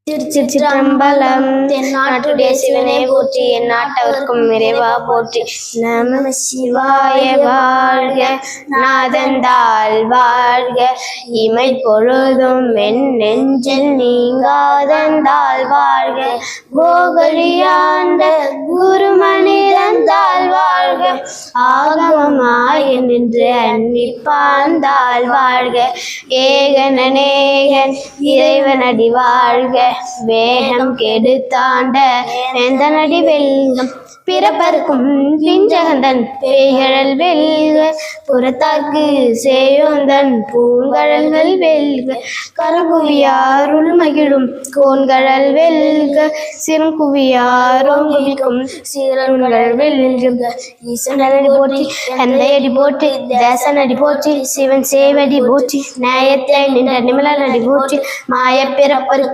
திருச்சிற்றம்பலம். தென்னாட்டுடைய சிவனே போற்றி, என் நாட்டவர்க்கும் இறைவா போற்றி. நம சிவாய வாழ்க, நாதந்தாள் வாழ்க, இமை பொழுதும் என் நெஞ்சில் நீங்காதந்தாள் வாழ்க, கோகலியாண்ட குருமனிதந்தாள் வாழ்க, ஆகமமாய் நின்று அன்னிப்பாந்தாள் வாழ்க, ஏகனேகன் இறைவனடி வாழ்க, வேகம் கெடுத்தாண்ட வேந்தனடி வெல்கம், பிறப்பருக்கும் பிஞ்சகந்தன் பேய்கழல் வெல்க, புறத்தார்க்கு சேயோந்தன் பூங்கழல்கள் வெல்க, கரங்குவியாருள் மகிழும் கோன்கழல் வெல்க, சிறுங்குவியார் ஓங்குவிக்கும் சீரன்கள் வெல்க, ஈசனடி போற்றி, தந்தையடி போற்றி, தேசனடி போற்றி, சிவன் சேவடி போற்றி, நியாயத்தை நின்ற நிமலனடி போற்றி, மாய பிறப்பரு